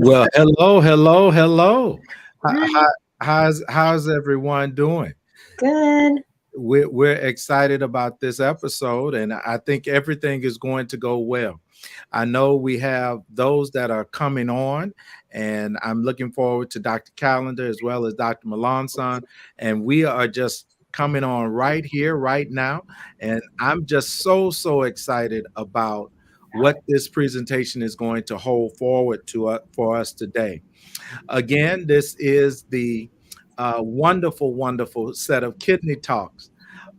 Well, hello, hello, hello. How, Hi, how, how's everyone doing? good. We're excited about this episode, and I think everything is going to go well. I know we have those that are coming on, and I'm looking forward to Dr. Calendar as well as Dr. Melanson, and we are just coming on right here, right now, and I'm just so excited about what this presentation is going to hold forward to for us today. Again, this is the wonderful set of kidney talks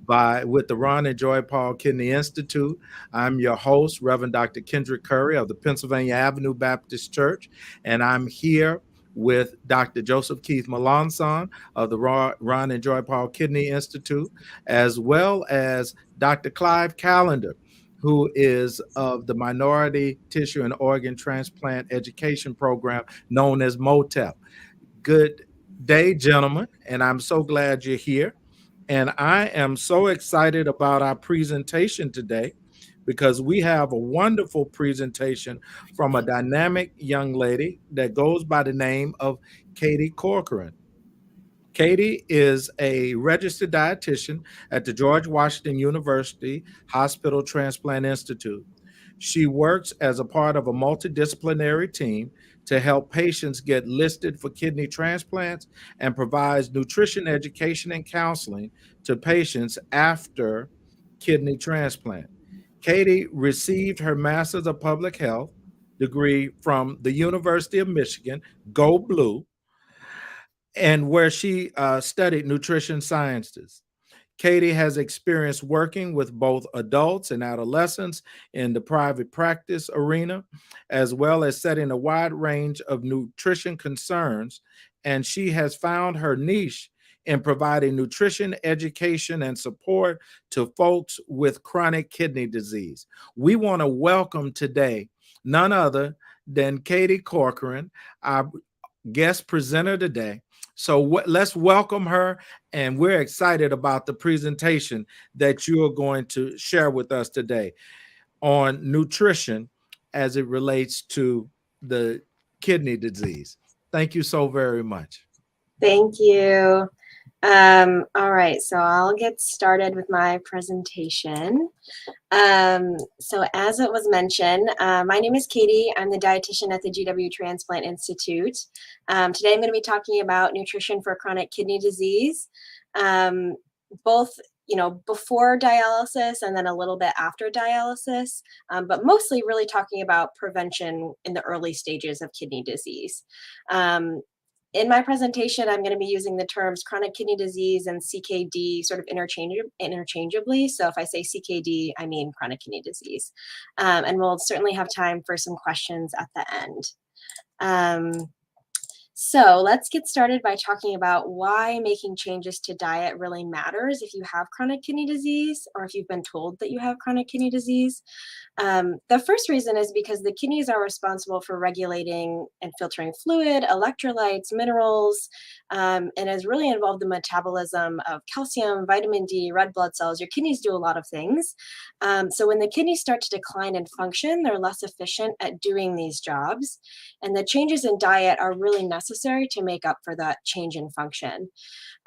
by with the Ron and Joy Paul Kidney Institute. I'm your host, Reverend Dr. Kendrick Curry of the Pennsylvania Avenue Baptist Church, and I'm here with Dr. Joseph Keith Melanson of the Ron and Joy Paul Kidney Institute, as well as Dr. Clive Callender, who is of the Minority Tissue and Organ Transplant Education Program known as MOTEP. Good day, gentlemen, and I'm so glad you're here. And I am so excited about our presentation today because we have a wonderful presentation from a dynamic young lady that goes by the name of Katie Corcoran. Katie is a registered dietitian at the George Washington University Hospital Transplant Institute. She works as a part of a multidisciplinary team to help patients get listed for kidney transplants and provides nutrition education and counseling to patients after kidney transplant. Katie received her Master's of Public Health degree from the University of Michigan, Go Blue, and where she studied nutrition sciences. Katie has experience working with both adults and adolescents in the private practice arena, as well as setting a wide range of nutrition concerns. And she has found her niche in providing nutrition education and support to folks with chronic kidney disease. We want to welcome today none other than Katie Corcoran, our guest presenter today. So let's welcome her, and we're excited about the presentation that you are going to share with us today on nutrition as it relates to the kidney disease. Thank you so very much. Thank you. All right, so I'll get started with my presentation. So as it was mentioned, my name is Katie. I'm the dietitian at the GW Transplant Institute. Today I'm going to be talking about nutrition for chronic kidney disease, both before dialysis and then a little bit after dialysis, but mostly really talking about prevention in the early stages of kidney disease. In my presentation, I'm going to be using the terms chronic kidney disease and CKD sort of interchangeably. So if I say CKD, I mean chronic kidney disease. And we'll certainly have time for some questions at the end. So let's get started by talking about why making changes to diet really matters if you have chronic kidney disease or if you've been told that you have chronic kidney disease. The first reason is because the kidneys are responsible for regulating and filtering fluid, electrolytes, minerals, and is really involved in the metabolism of calcium, vitamin D, red blood cells. Your kidneys do a lot of things. So when the kidneys start to decline in function, they're less efficient at doing these jobs. And the changes in diet are really necessary to make up for that change in function.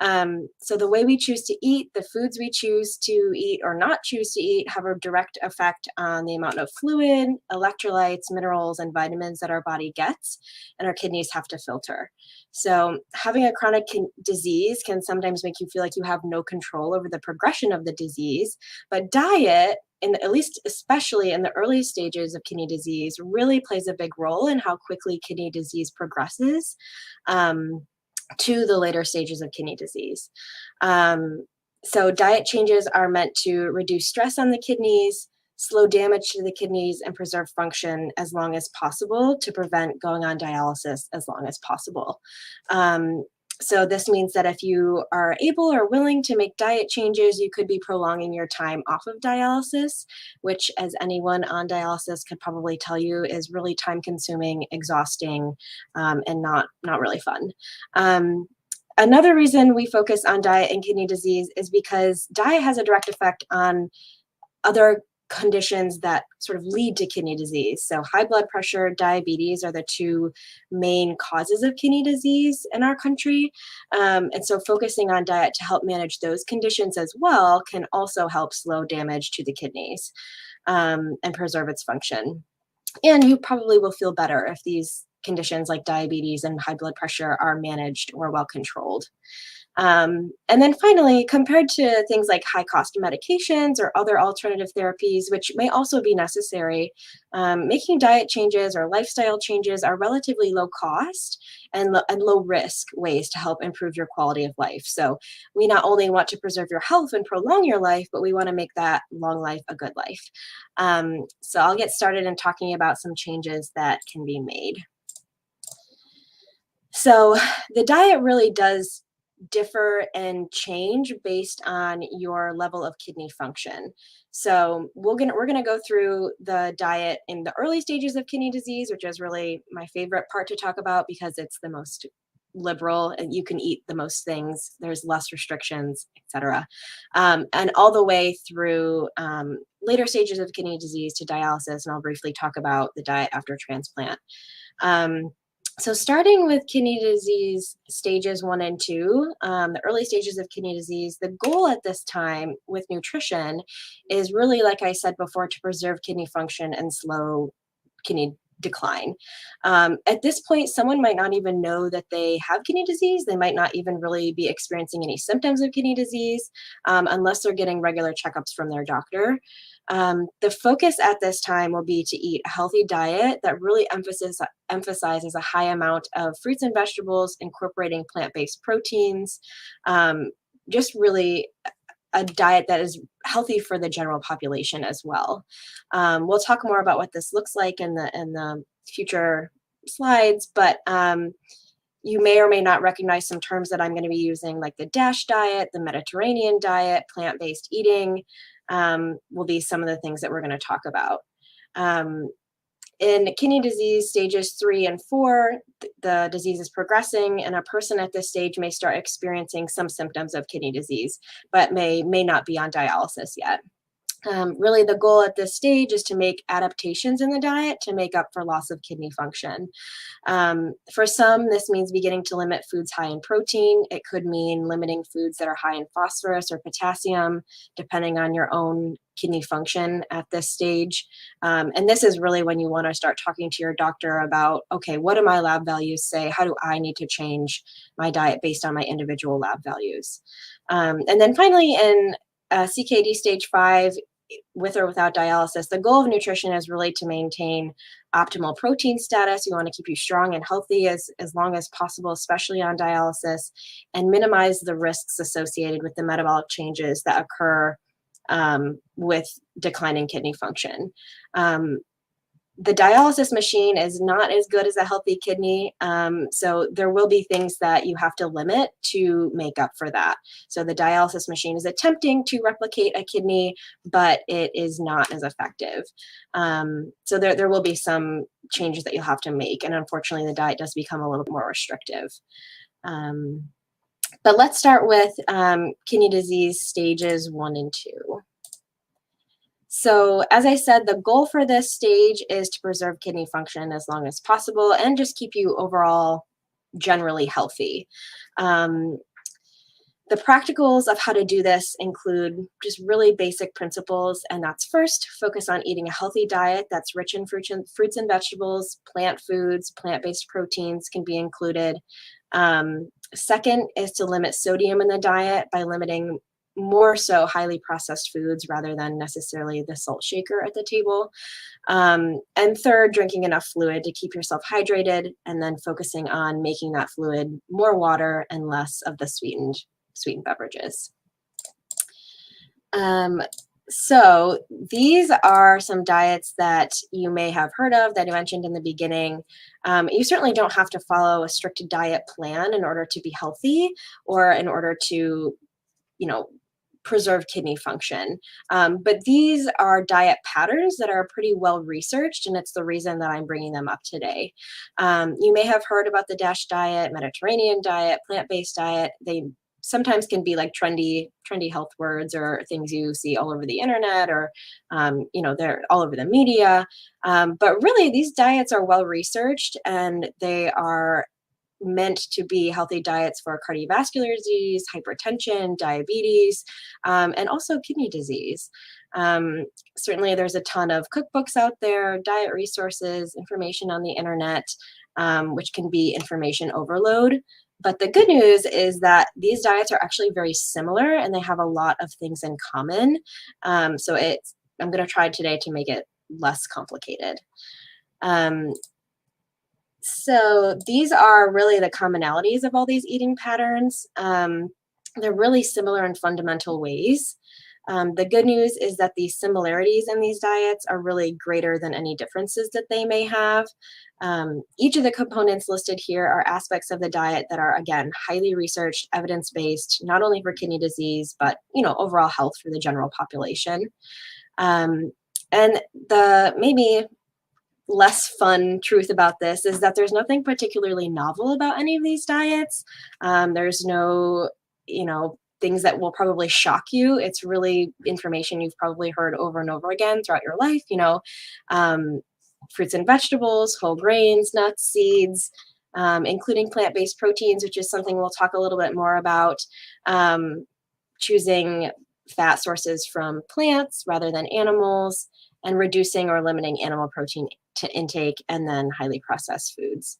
So the way we choose to eat, the foods we choose to eat or not choose to eat have a direct effect on the amount of fluid, electrolytes, minerals, and vitamins that our body gets and our kidneys have to filter. So having a chronic disease can sometimes make you feel like you have no control over the progression of the disease, but diet, at least especially in the early stages of kidney disease, really plays a big role in how quickly kidney disease progresses to the later stages of kidney disease. So diet changes are meant to reduce stress on the kidneys, slow damage to the kidneys, and preserve function as long as possible to prevent going on dialysis as long as possible. So this means that if you are able or willing to make diet changes, you could be prolonging your time off of dialysis, which, as anyone on dialysis could probably tell you, is really time consuming, exhausting, and not really fun. Another reason we focus on diet and kidney disease is because diet has a direct effect on other conditions that sort of lead to kidney disease. So high blood pressure, diabetes are the two main causes of kidney disease in our country. And so focusing on diet to help manage those conditions as well can also help slow damage to the kidneys, and preserve its function. And you probably will feel better if these conditions like diabetes and high blood pressure are managed or well controlled. And then finally, compared to things like high cost medications or other alternative therapies, which may also be necessary, making diet changes or lifestyle changes are relatively low cost and low risk ways to help improve your quality of life. So we not only want to preserve your health and prolong your life, but we want to make that long life a good life. So I'll get started in talking about some changes that can be made. So the diet really does differ and change based on your level of kidney function. So we're gonna go through the diet in the early stages of kidney disease, which is really my favorite part to talk about because it's the most liberal and you can eat the most things. There's less restrictions, etc. And all the way through later stages of kidney disease to dialysis. And I'll briefly talk about the diet after transplant. Um, so starting with kidney disease stages 1 and 2, the early stages of kidney disease, the goal at this time with nutrition is really, like I said before, to preserve kidney function and slow kidney decline. At this point, someone might not even know that they have kidney disease. They might not even really be experiencing any symptoms of kidney disease unless they're getting regular checkups from their doctor. The focus at this time will be to eat a healthy diet that really emphasizes a high amount of fruits and vegetables, incorporating plant-based proteins, just really a diet that is healthy for the general population as well. We'll talk more about what this looks like in the future slides, but you may or may not recognize some terms that I'm going to be using, like the DASH diet, the Mediterranean diet, plant-based eating, will be some of the things that we're going to talk about. In kidney disease stages 3 and 4, the disease is progressing, and a person at this stage may start experiencing some symptoms of kidney disease, but may not be on dialysis yet. Really, the goal at this stage is to make adaptations in the diet to make up for loss of kidney function. For some, this means beginning to limit foods high in protein. It could mean limiting foods that are high in phosphorus or potassium, depending on your own kidney function at this stage. And this is really when you want to start talking to your doctor about, okay, what do my lab values say? How do I need to change my diet based on my individual lab values? And then finally, in CKD stage 5, with or without dialysis, the goal of nutrition is really to maintain optimal protein status. You want to keep you strong and healthy as long as possible, especially on dialysis, and minimize the risks associated with the metabolic changes that occur with declining kidney function. The dialysis machine is not as good as a healthy kidney. So there will be things that you have to limit to make up for that. So the dialysis machine is attempting to replicate a kidney, but it is not as effective. So there will be some changes that you'll have to make. And unfortunately, the diet does become a little bit more restrictive. But let's start with kidney disease stages 1 and 2. So as I said, the goal for this stage is to preserve kidney function as long as possible and just keep you overall generally healthy. The practicals of how to do this include just really basic principles, and that's first, focus on eating a healthy diet that's rich in fruits and vegetables, plant foods, plant-based proteins can be included. Second is to limit sodium in the diet by limiting more so highly processed foods rather than necessarily the salt shaker at the table. And third, drinking enough fluid to keep yourself hydrated, and then focusing on making that fluid more water and less of the sweetened beverages. So these are some diets that you may have heard of that I mentioned in the beginning. You certainly don't have to follow a strict diet plan in order to be healthy or in order to, preserve kidney function. But these are diet patterns that are pretty well researched, and it's the reason that I'm bringing them up today. You may have heard about the DASH diet, Mediterranean diet, plant-based diet. They sometimes can be like trendy health words or things you see all over the internet, or they're all over the media. But really, these diets are well researched, and they are meant to be healthy diets for cardiovascular disease, hypertension, diabetes, and also kidney disease. Um, Certainly, there's a ton of cookbooks out there, diet resources, information on the internet, which can be information overload. But the good news is that these diets are actually very similar and they have a lot of things in common. I'm going to try today to make it less complicated. Um, so these are really the commonalities of all these eating patterns. They're really similar in fundamental ways. The good news is that the similarities in these diets are really greater than any differences that they may have. Each of the components listed here are aspects of the diet that are, again, highly researched, evidence-based, not only for kidney disease, but overall health for the general population. And the maybe less fun truth about this is that there's nothing particularly novel about any of these diets. There's no, things that will probably shock you. It's really information you've probably heard over and over again throughout your life. Um, Fruits and vegetables, whole grains, nuts, seeds, including plant-based proteins, which is something we'll talk a little bit more about. Choosing fat sources from plants rather than animals, and reducing or limiting animal protein to intake, and then highly processed foods.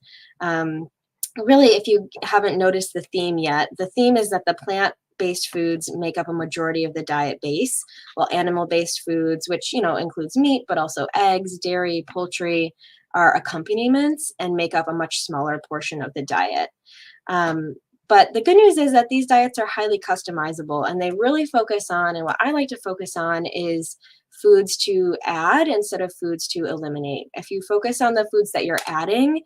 Really, if you haven't noticed the theme yet, the theme is that the plant-based foods make up a majority of the diet base, while animal-based foods, which includes meat, but also eggs, dairy, poultry, are accompaniments and make up a much smaller portion of the diet. But the good news is that these diets are highly customizable, and they really focus on, and what I like to focus on is foods to add instead of foods to eliminate. If you focus on the foods that you're adding,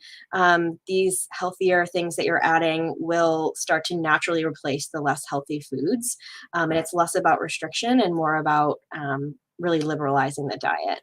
these healthier things that you're adding will start to naturally replace the less healthy foods. And it's less about restriction and more about really liberalizing the diet.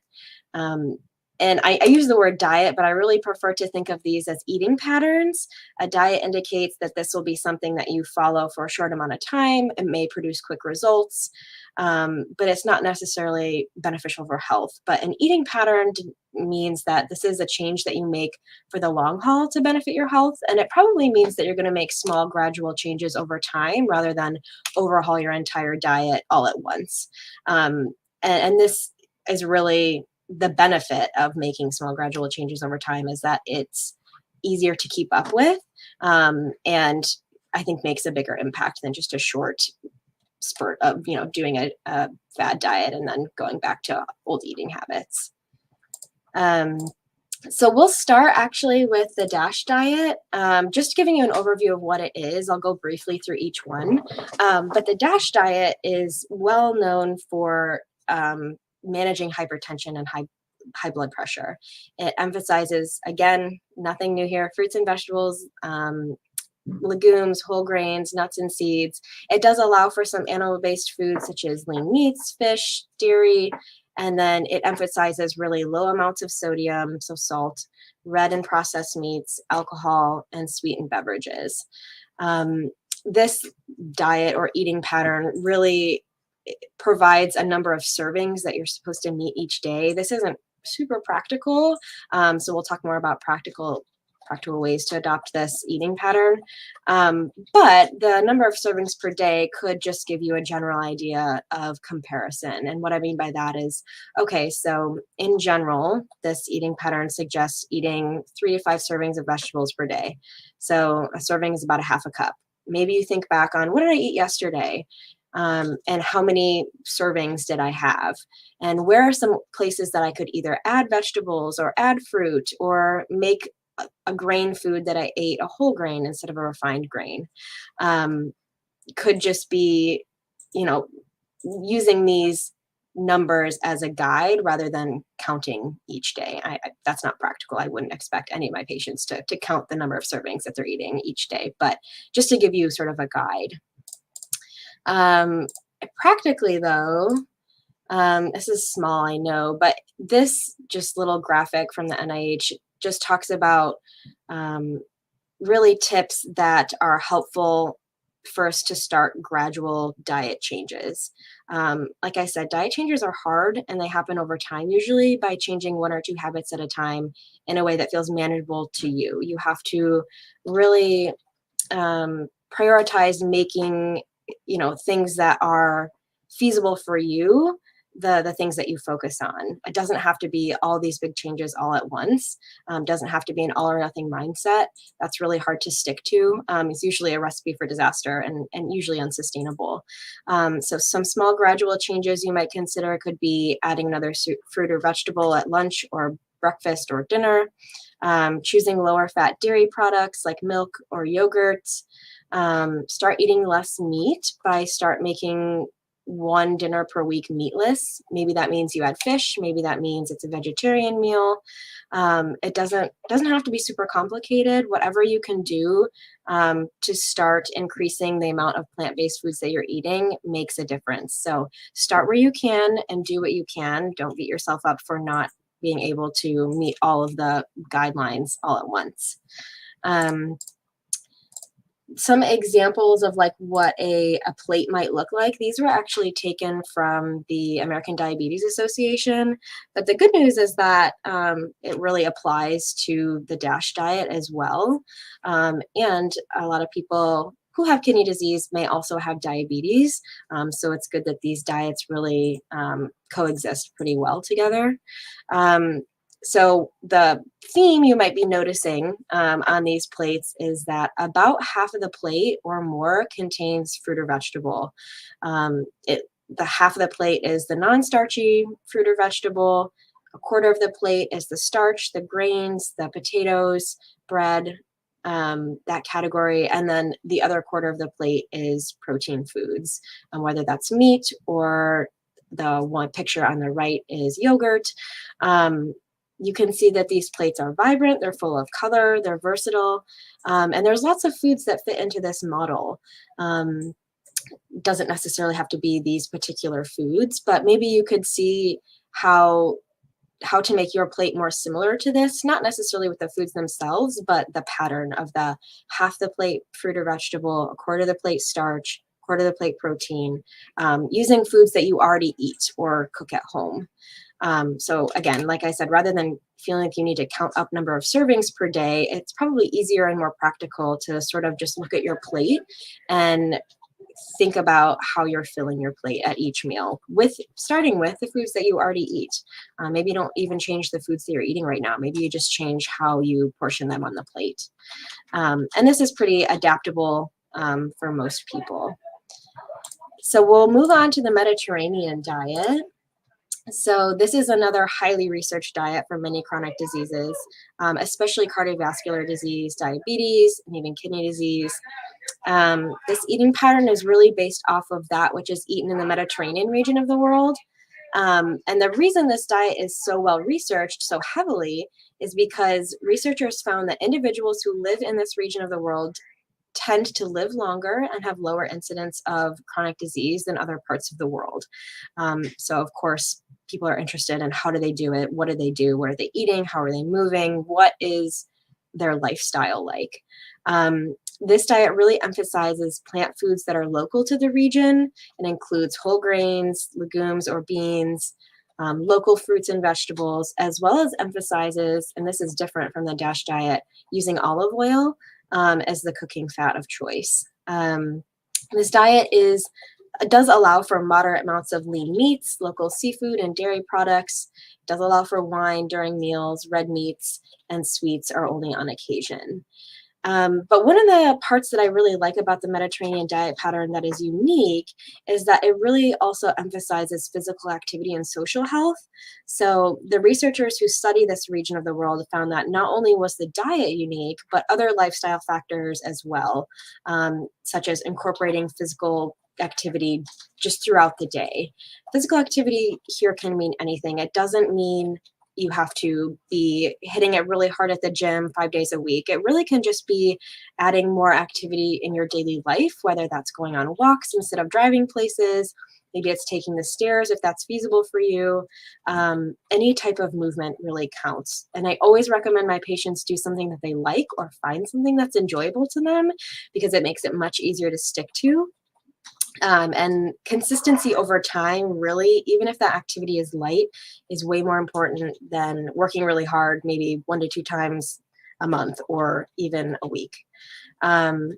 And I use the word diet, but I really prefer to think of these as eating patterns. A diet indicates that this will be something that you follow for a short amount of time. It may produce quick results, but it's not necessarily beneficial for health. But an eating pattern means that this is a change that you make for the long haul to benefit your health. And it probably means that you're going to make small, gradual changes over time rather than overhaul your entire diet all at once. And this is really the benefit of making small gradual changes over time, is that it's easier to keep up with, and I think makes a bigger impact than just a short spurt of doing a fad diet and then going back to old eating habits. So we'll start actually with the DASH diet. Just giving you an overview of what it is. I'll go briefly through each one. But the DASH diet is well known for managing hypertension and high blood pressure. It emphasizes, again, nothing new here, fruits and vegetables, legumes, whole grains, nuts and seeds. It does allow for some animal-based foods such as lean meats, fish, dairy, and then it emphasizes really low amounts of sodium, so salt, red and processed meats, alcohol, and sweetened beverages. This diet or eating pattern really provides a number of servings that you're supposed to meet each day. This isn't super practical, so we'll talk more about practical ways to adopt this eating pattern. But the number of servings per day could just give you a general idea of comparison. And what I mean by that is, okay, so in general, this eating pattern suggests eating 3 to 5 servings of vegetables per day. So a serving is about a half a cup. Maybe you think back on, what did I eat yesterday? And how many servings did I have? And where are some places that I could either add vegetables or add fruit or make a grain food that I ate a whole grain instead of a refined grain? Could just be, using these numbers as a guide rather than counting each day. That's not practical. I wouldn't expect any of my patients to count the number of servings that they're eating each day, but just to give you sort of a guide. Practically though, this is small, I know, but this just little graphic from the NIH just talks about really tips that are helpful first to start gradual diet changes. Like I said, diet changes are hard and they happen over time, usually by changing 1 or 2 habits at a time in a way that feels manageable to you. You have to really prioritize making, things that are feasible for you, the things that you focus on. It doesn't have to be all these big changes all at once. Doesn't have to be an all or nothing mindset. That's really hard to stick to. It's usually a recipe for disaster and usually unsustainable. So some small gradual changes you might consider could be adding another fruit or vegetable at lunch or breakfast or dinner, choosing lower fat dairy products like milk or yogurt, start eating less meat by start making one dinner per week meatless. Maybe that means you add fish. Maybe that means it's a vegetarian meal. It doesn't have to be super complicated. Whatever you can do to start increasing the amount of plant-based foods that you're eating makes a difference. So start where you can and do what you can. Don't beat yourself up for not being able to meet all of the guidelines all at once. Some examples of like what a plate might look like. These were actually taken from the American Diabetes Association. But the good news is that it really applies to the DASH diet as well. And a lot of people who have kidney disease may also have diabetes. So it's good that these diets really coexist pretty well together. So the theme you might be noticing on these plates is that about half of the plate or more contains fruit or vegetable. The half of the plate is the non-starchy fruit or vegetable. A quarter of the plate is the starch, the grains, the potatoes, bread, that category. And then the other quarter of the plate is protein foods, whether that's meat or the one picture on the right is yogurt. You can see that these plates are vibrant, they're full of color, they're versatile, and there's lots of foods that fit into this model. Doesn't necessarily have to be these particular foods, but maybe you could see how to make your plate more similar to this, not necessarily with the foods themselves, but the pattern of the half the plate fruit or vegetable, a quarter of the plate starch, quarter of the plate protein, using foods that you already eat or cook at home. So again, like I said, rather than feeling like you need to count up number of servings per day, it's probably easier and more practical to sort of just look at your plate and think about how you're filling your plate at each meal, starting with the foods that you already eat. Maybe you don't even change the foods that you're eating right now. Maybe you just change how you portion them on the plate. And this is pretty adaptable for most people. So we'll move on to the Mediterranean diet. So this is another highly researched diet for many chronic diseases, especially cardiovascular disease, diabetes, and even kidney disease. This eating pattern is really based off of that which is eaten in the Mediterranean region of the world. And the reason this diet is so well researched so heavily is because researchers found that individuals who live in this region of the world tend to live longer and have lower incidence of chronic disease than other parts of the world. So of course, people are interested in how do they do it? What do they do? What are they eating? How are they moving? What is their lifestyle like? This diet really emphasizes plant foods that are local to the region and includes whole grains, legumes or beans, local fruits and vegetables, as well as emphasizes, and this is different from the DASH diet, using olive oil as the cooking fat of choice. This diet does allow for moderate amounts of lean meats, local seafood and dairy products. It does allow for wine during meals, red meats, and sweets are only on occasion. But one of the parts that I really like about the Mediterranean diet pattern that is unique is that it really also emphasizes physical activity and social health. So the researchers who study this region of the world found that not only was the diet unique, but other lifestyle factors as well, such as incorporating physical activity just throughout the day. Physical activity here can mean anything. It doesn't mean you have to be hitting it really hard at the gym 5 days a week. It really can just be adding more activity in your daily life, whether that's going on walks instead of driving places, Maybe it's taking the stairs if that's feasible for you. Any type of movement really counts. And I always recommend my patients do something that they like or find something that's enjoyable to them because it makes it much easier to stick to. And consistency over time, really, even if that activity is light, is way more important than working really hard, maybe 1 to 2 times a month or even a week. Um,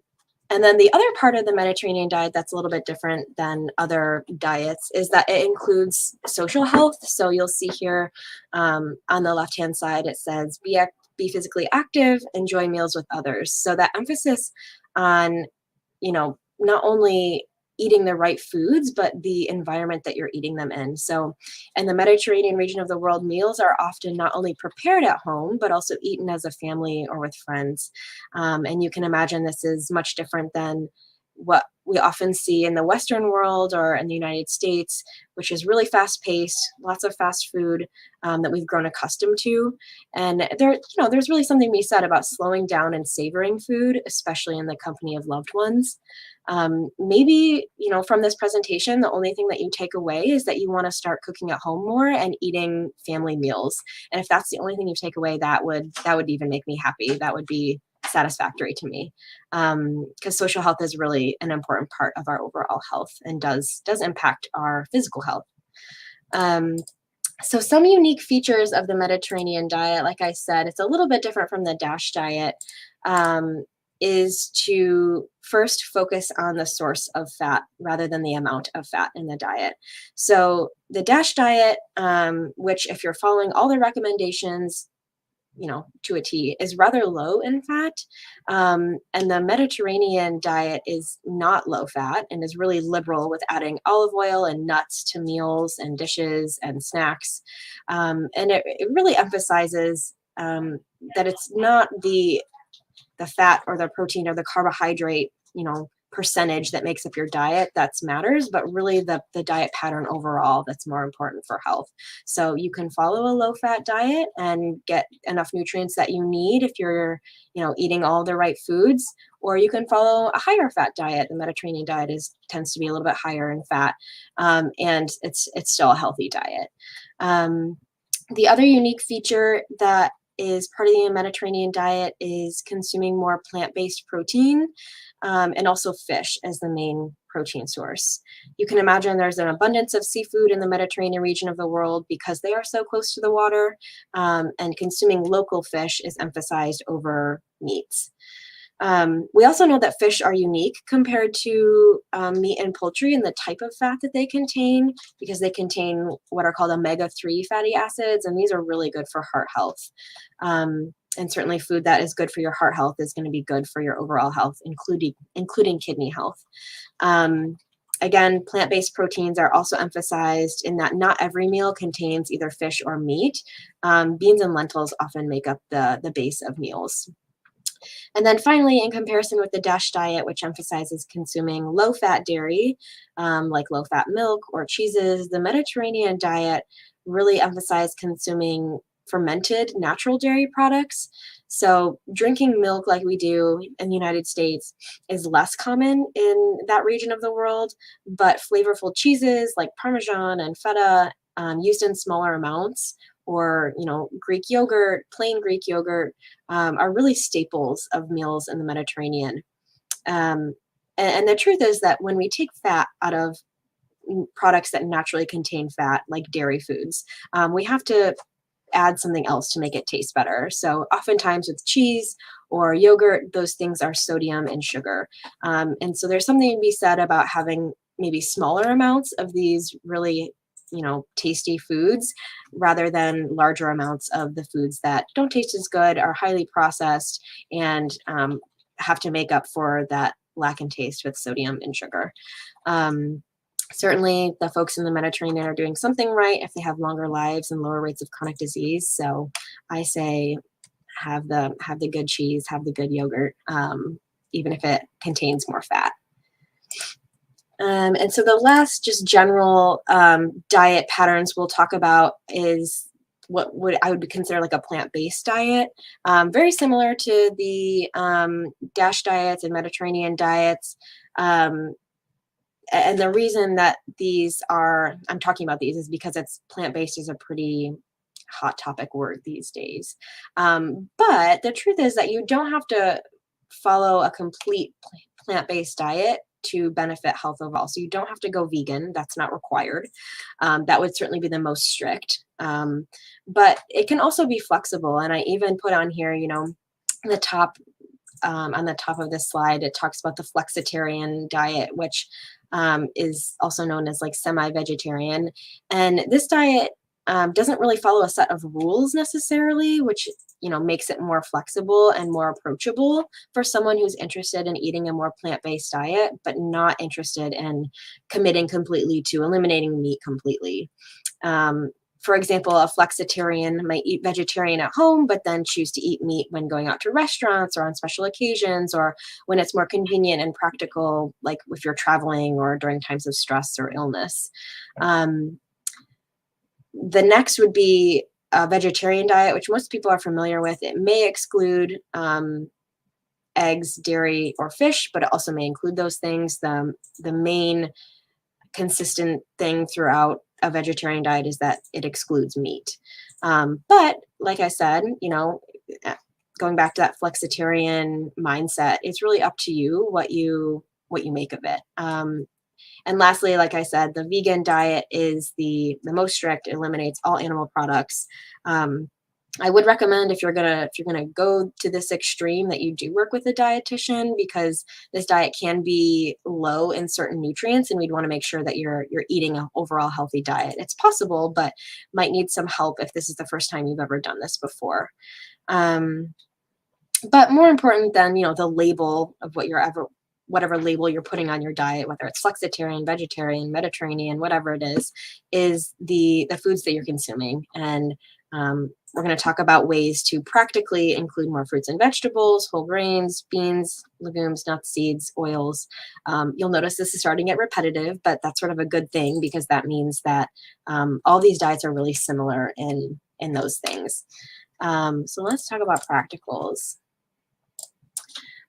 and then the other part of the Mediterranean diet that's a little bit different than other diets is that it includes social health. So you'll see here on the left-hand side, it says be physically active, enjoy meals with others. So that emphasis on, not only eating the right foods, but the environment that you're eating them in. So, in the Mediterranean region of the world, meals are often not only prepared at home, but also eaten as a family or with friends. And you can imagine this is much different than what we often see in the Western world or in the United States, which is really fast paced, lots of fast food that we've grown accustomed to. And there's really something to be said about slowing down and savoring food, especially in the company of loved ones. Maybe, from this presentation, the only thing that you take away is that you want to start cooking at home more and eating family meals. And if that's the only thing you take away, that would even make me happy. That would be satisfactory to me, because social health is really an important part of our overall health and does impact our physical health. So some unique features of the Mediterranean diet, like I said, it's a little bit different from the DASH diet, is to first focus on the source of fat rather than the amount of fat in the diet. So the DASH diet, which if you're following all the recommendations, to a T, is rather low in fat. And the Mediterranean diet is not low fat and is really liberal with adding olive oil and nuts to meals and dishes and snacks. And it really emphasizes that it's not the fat or the protein or the carbohydrate, percentage that makes up your diet that matters, but really the diet pattern overall that's more important for health. So you can follow a low fat diet and get enough nutrients that you need if you're, eating all the right foods, or you can follow a higher fat diet. The Mediterranean diet tends to be a little bit higher in fat, and it's still a healthy diet. The other unique feature that is part of the Mediterranean diet is consuming more plant-based protein, and also fish as the main protein source. You can imagine there's an abundance of seafood in the Mediterranean region of the world because they are so close to the water, and consuming local fish is emphasized over meats. We also know that fish are unique compared to meat and poultry in the type of fat that they contain, because they contain what are called omega-3 fatty acids, and these are really good for heart health. And certainly food that is good for your heart health is going to be good for your overall health, including kidney health. Again, plant-based proteins are also emphasized in that not every meal contains either fish or meat. Beans and lentils often make up the base of meals. And then finally, in comparison with the DASH diet, which emphasizes consuming low-fat dairy, like low-fat milk or cheeses, the Mediterranean diet really emphasized consuming fermented natural dairy products. So drinking milk like we do in the United States is less common in that region of the world, but flavorful cheeses like Parmesan and feta, used in smaller amounts, or Greek yogurt, plain Greek yogurt, are really staples of meals in the Mediterranean. And the truth is that when we take fat out of products that naturally contain fat, like dairy foods, we have to add something else to make it taste better. So oftentimes with cheese or yogurt, those things are sodium and sugar. And so there's something to be said about having maybe smaller amounts of these really tasty foods rather than larger amounts of the foods that don't taste as good, are highly processed, and have to make up for that lack in taste with sodium and sugar. Certainly the folks in the Mediterranean are doing something right if they have longer lives and lower rates of chronic disease. So I say have the good cheese, have the good yogurt, even if it contains more fat. And so the last just general diet patterns we'll talk about is what I would consider like a plant-based diet, very similar to the DASH diets and Mediterranean diets. And the reason that I'm talking about these is because plant-based is a pretty hot topic word these days. But the truth is that you don't have to follow a complete plant-based diet to benefit health overall. So you don't have to go vegan. That's not required. That would certainly be the most strict. But it can also be flexible. And I even put on here, the top on the top of this slide, it talks about the flexitarian diet, which is also known as like semi-vegetarian. And this diet doesn't really follow a set of rules necessarily, which makes it more flexible and more approachable for someone who's interested in eating a more plant-based diet, but not interested in committing completely to eliminating meat completely. For example, a flexitarian might eat vegetarian at home, but then choose to eat meat when going out to restaurants or on special occasions, or when it's more convenient and practical, like if you're traveling or during times of stress or illness. The next would be a vegetarian diet, which most people are familiar with. It may exclude eggs, dairy, or fish, but it also may include those things. The main consistent thing throughout a vegetarian diet is that it excludes meat. But like I said, going back to that flexitarian mindset, it's really up to you what you make of it. And lastly, like I said, the vegan diet is the most strict. It eliminates all animal products. I would recommend if you're gonna go to this extreme that you do work with a dietitian, because this diet can be low in certain nutrients, and we'd want to make sure that you're eating an overall healthy diet. It's possible, but might need some help if this is the first time you've ever done this before. But more important than the label of whatever label you're putting on your diet, whether it's flexitarian, vegetarian, Mediterranean, whatever it is the foods that you're consuming. And we're going to talk about ways to practically include more fruits and vegetables, whole grains, beans, legumes, nuts, seeds, oils. You'll notice this is starting to get repetitive, but that's sort of a good thing, because that means that all these diets are really similar in those things. So let's talk about practicals.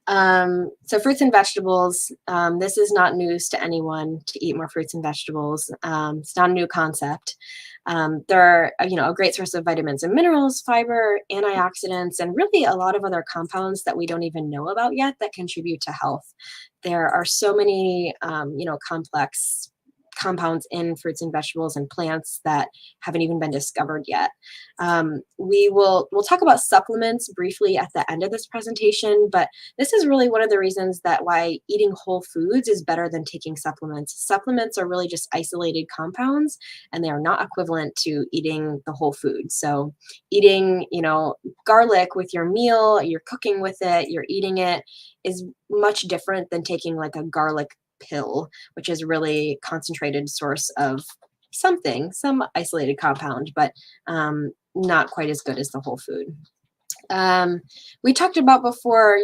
So fruits and vegetables, this is not news to anyone to eat more fruits and vegetables. It's not a new concept. They're, a great source of vitamins and minerals, fiber, antioxidants, and really a lot of other compounds that we don't even know about yet that contribute to health. There are so many, complex compounds in fruits and vegetables and plants that haven't even been discovered yet. We'll talk about supplements briefly at the end of this presentation, but this is really one of the reasons that why eating whole foods is better than taking supplements. Supplements are really just isolated compounds, and they are not equivalent to eating the whole food. So eating, garlic with your meal, you're cooking with it, you're eating it, is much different than taking like a garlic pill, which is really concentrated source of some isolated compound, but not quite as good as the whole food. We talked about before,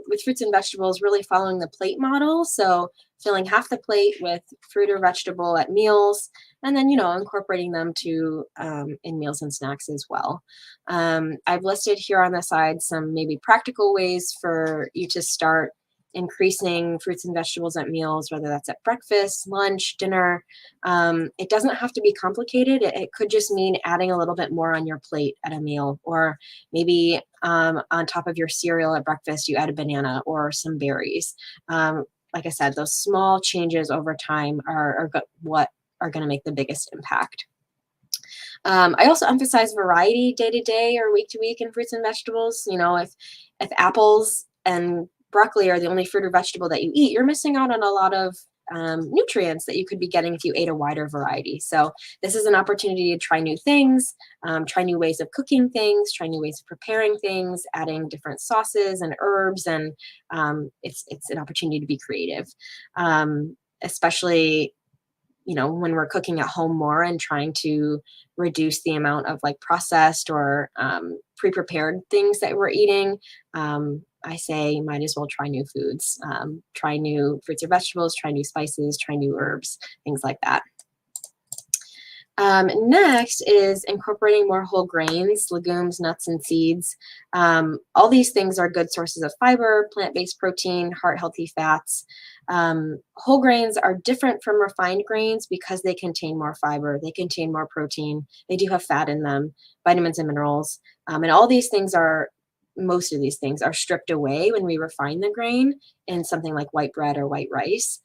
with fruits and vegetables, really following the plate model. So filling half the plate with fruit or vegetable at meals, and then, incorporating them to in meals and snacks as well. I've listed here on the side some maybe practical ways for you to start increasing fruits and vegetables at meals, whether that's at breakfast, lunch, dinner. It doesn't have to be complicated. It could just mean adding a little bit more on your plate at a meal, or maybe on top of your cereal at breakfast, you add a banana or some berries. Like I said, those small changes over time are what are going to make the biggest impact. I also emphasize variety day to day or week to week in fruits and vegetables. If apples and broccoli are the only fruit or vegetable that you eat, you're missing out on a lot of nutrients that you could be getting if you ate a wider variety. So this is an opportunity to try new things, try new ways of cooking things, try new ways of preparing things, adding different sauces and herbs, and it's an opportunity to be creative, especially when we're cooking at home more and trying to reduce the amount of like processed or pre-prepared things that we're eating. I say might as well try new foods, try new fruits or vegetables, try new spices, try new herbs, things like that. Next is incorporating more whole grains, legumes, nuts, and seeds. All these things are good sources of fiber, plant-based protein, heart-healthy fats. Whole grains are different from refined grains because they contain more fiber, they contain more protein, they do have fat in them, vitamins and minerals. And all these things are, most of these things are stripped away when we refine the grain in something like white bread or white rice.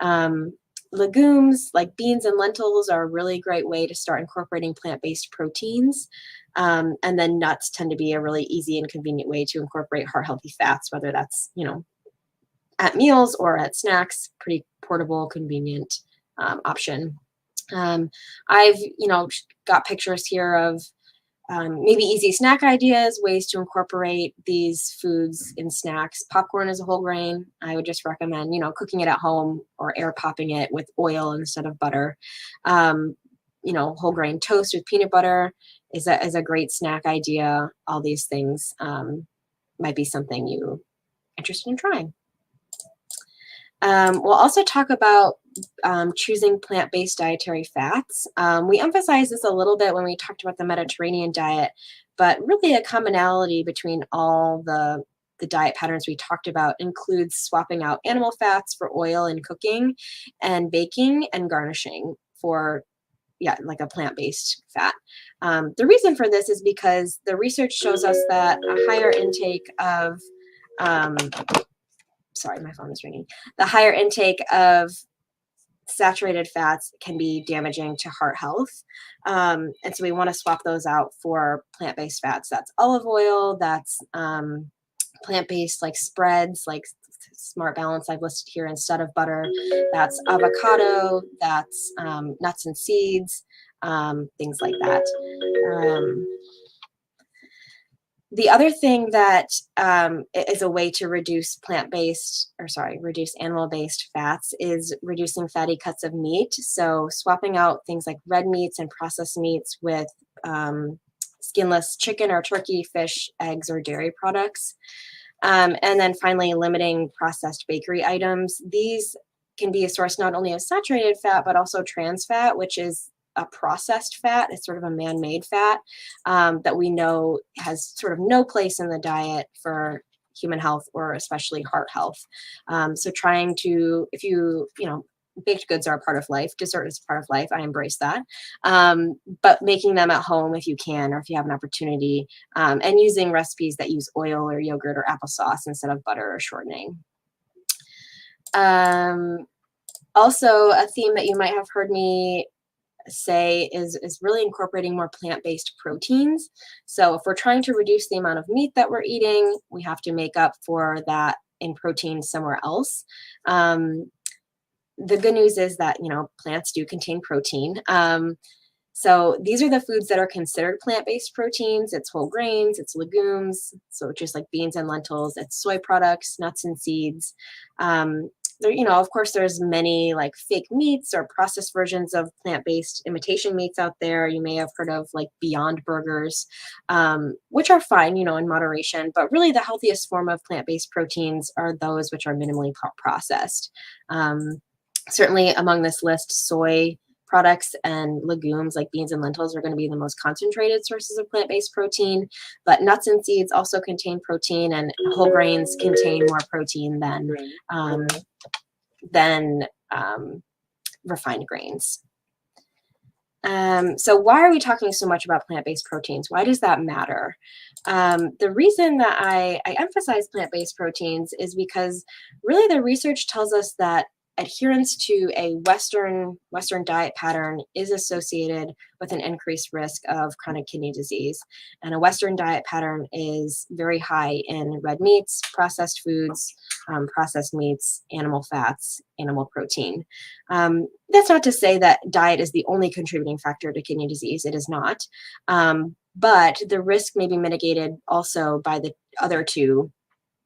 Um, Legumes like beans and lentils are a really great way to start incorporating plant-based proteins. And then nuts tend to be a really easy and convenient way to incorporate heart healthy fats, whether that's, at meals or at snacks, pretty portable, convenient option. Um, I've, got pictures here of maybe easy snack ideas, ways to incorporate these foods in snacks. Popcorn is a whole grain. I would just recommend, cooking it at home or air popping it with oil instead of butter. Um, Whole grain toast with peanut butter is a great snack idea. All these things might be something you interested in trying. We'll also talk about choosing plant-based dietary fats. We emphasized this a little bit when we talked about the Mediterranean diet, but really a commonality between all the diet patterns we talked about includes swapping out animal fats for oil in cooking and baking and garnishing for, yeah, like a plant-based fat. The reason for this is because the research shows us that a higher intake of sorry, my phone is ringing. The higher intake of saturated fats can be damaging to heart health. And so we want to swap those out for plant-based fats. That's olive oil, that's plant-based like spreads, like Smart Balance I've listed here instead of butter. That's avocado, that's nuts and seeds, things like that. The other thing that is a way to reduce reduce animal-based fats is reducing fatty cuts of meat. So swapping out things like red meats and processed meats with skinless chicken or turkey, fish, eggs, or dairy products. And then finally, limiting processed bakery items. These can be a source not only of saturated fat, but also trans fat, which is a processed fat. It's sort of a man-made fat that we know has sort of no place in the diet for human health or especially heart health. So trying to, if baked goods are a part of life, dessert is a part of life, I embrace that. But making them at home if you can, or if you have an opportunity, and using recipes that use oil or yogurt or applesauce instead of butter or shortening. Also, a theme that you might have heard me say is really incorporating more plant-based proteins. So if we're trying to reduce the amount of meat that we're eating, we have to make up for that in protein somewhere else. The good news is that, plants do contain protein. So these are the foods that are considered plant-based proteins. It's whole grains, it's legumes, so just like beans and lentils, it's soy products, nuts and seeds. Of course, there's many like fake meats or processed versions of plant-based imitation meats out there. You may have heard of like Beyond Burgers, which are fine, in moderation. But really, the healthiest form of plant-based proteins are those which are minimally processed. Certainly, among this list, soy products and legumes like beans and lentils are going to be the most concentrated sources of plant-based protein, but nuts and seeds also contain protein, and whole grains contain more protein than refined grains. So why are we talking so much about plant-based proteins? Why does that matter? The reason that I emphasize plant-based proteins is because really the research tells us that adherence to a Western diet pattern is associated with an increased risk of chronic kidney disease. And a Western diet pattern is very high in red meats, processed foods, processed meats, animal fats, animal protein. That's not to say that diet is the only contributing factor to kidney disease. It is not. But the risk may be mitigated also by the other two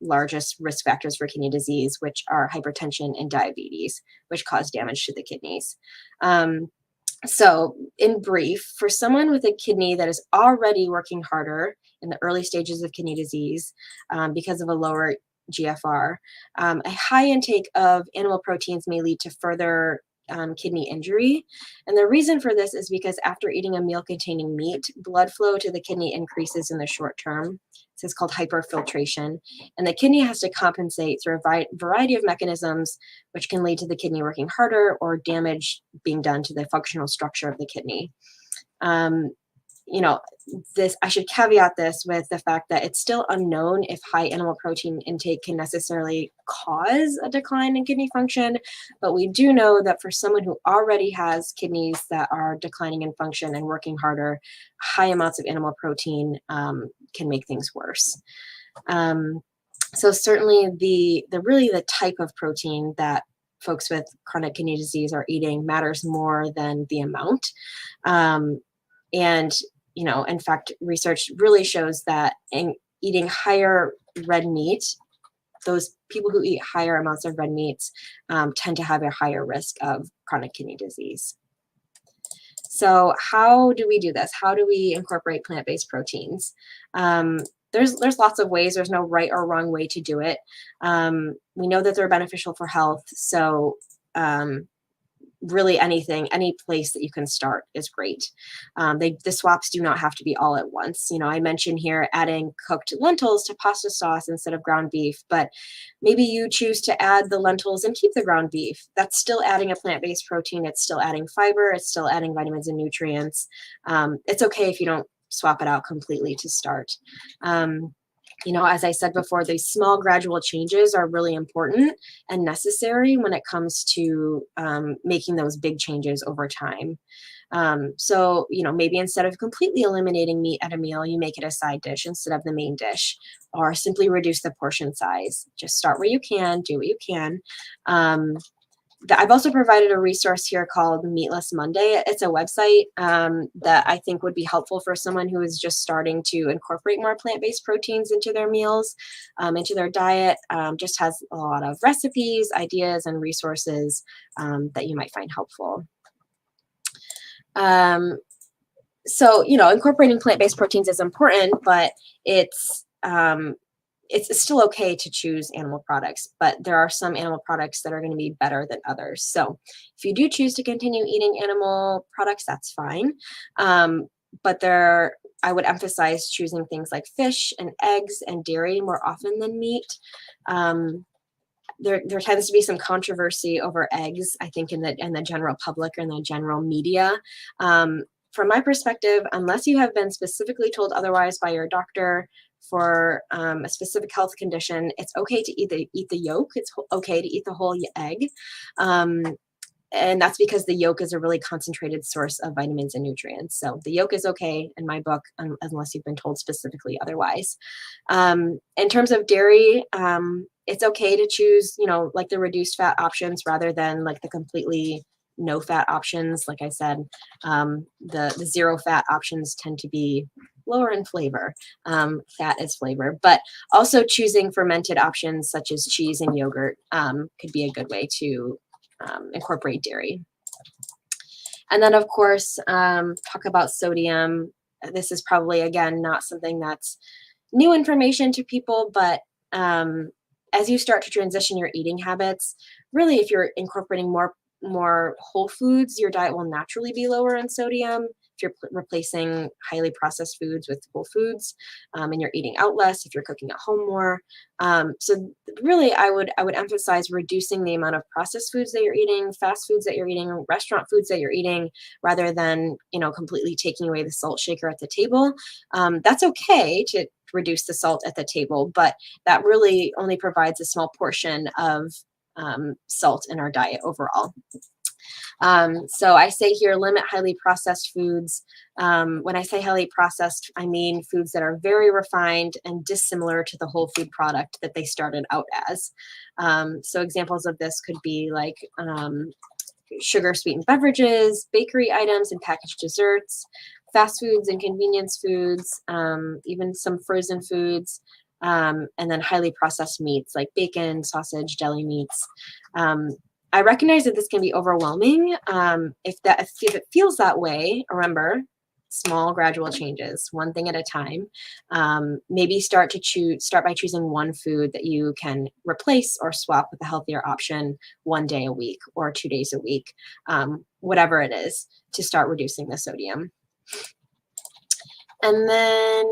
largest risk factors for kidney disease, which are hypertension and diabetes, which cause damage to the kidneys. So in brief, for someone with a kidney that is already working harder in the early stages of kidney disease because of a lower GFR, a high intake of animal proteins may lead to further kidney injury. And the reason for this is because after eating a meal containing meat, blood flow to the kidney increases in the short term. This is called hyperfiltration. And the kidney has to compensate through a variety of mechanisms, which can lead to the kidney working harder or damage being done to the functional structure of the kidney. You know, I should caveat this with the fact that it's still unknown if high animal protein intake can necessarily cause a decline in kidney function, but we do know that for someone who already has kidneys that are declining in function and working harder, high amounts of animal protein can make things worse. So certainly the type of protein that folks with chronic kidney disease are eating matters more than the amount. And you know, in fact, research really shows that in eating higher red meat, those people who eat higher amounts of red meats tend to have a higher risk of chronic kidney disease. So how do we do this? How do we incorporate plant-based proteins? There's lots of ways. There's no right or wrong way to do it. We know that they're beneficial for health. So really any place that you can start is great. The swaps do not have to be all at once. You know, I mentioned here adding cooked lentils to pasta sauce instead of ground beef, but maybe you choose to add the lentils and keep the ground beef. That's still adding a plant-based protein. It's still adding fiber. It's still adding vitamins and nutrients. It's okay if you don't swap it out completely to start. You know, as I said before, these small gradual changes are really important and necessary when it comes to making those big changes over time. So, you know, maybe instead of completely eliminating meat at a meal, you make it a side dish instead of the main dish, or simply reduce the portion size. Just start where you can, do what you can. I've also provided a resource here called Meatless Monday. It's a website that I think would be helpful for someone who is just starting to incorporate more plant-based proteins into their meals, into their diet. Just has a lot of recipes, ideas, and resources that you might find helpful. So, you know, incorporating plant-based proteins is important, but it's still okay to choose animal products, but there are some animal products that are going to be better than others. So if you do choose to continue eating animal products, that's fine. But I would emphasize choosing things like fish and eggs and dairy more often than meat. There tends to be some controversy over eggs, I think, in the general public or in the general media. From my perspective, unless you have been specifically told otherwise by your doctor for a specific health condition, it's okay to eat the yolk. It's okay to eat the whole egg. And that's because the yolk is a really concentrated source of vitamins and nutrients. So the yolk is okay in my book, unless you've been told specifically otherwise. In terms of dairy, it's okay to choose, you know, like the reduced fat options rather than like the completely no fat options. Like I said, the zero fat options tend to be lower in flavor. Fat is flavor, but also choosing fermented options such as cheese and yogurt could be a good way to incorporate dairy. And then, of course, talk about sodium. This is probably, again, not something that's new information to people, but as you start to transition your eating habits, really, if you're incorporating more whole foods, your diet will naturally be lower in sodium. If you're replacing highly processed foods with whole foods, and you're eating out less, if you're cooking at home more. So really, I would emphasize reducing the amount of processed foods that you're eating, fast foods that you're eating, restaurant foods that you're eating, rather than, you know, completely taking away the salt shaker at the table. That's okay to reduce the salt at the table, but that really only provides a small portion of salt in our diet overall. So I say here, limit highly processed foods. When I say highly processed, I mean foods that are very refined and dissimilar to the whole food product that they started out as. So examples of this could be like sugar sweetened beverages, bakery items and packaged desserts, fast foods and convenience foods, even some frozen foods, and then highly processed meats like bacon, sausage, deli meats. I recognize that this can be overwhelming. If it feels that way, remember, small gradual changes, one thing at a time. Maybe start by choosing one food that you can replace or swap with a healthier option 1 day a week or 2 days a week, whatever it is, to start reducing the sodium. And then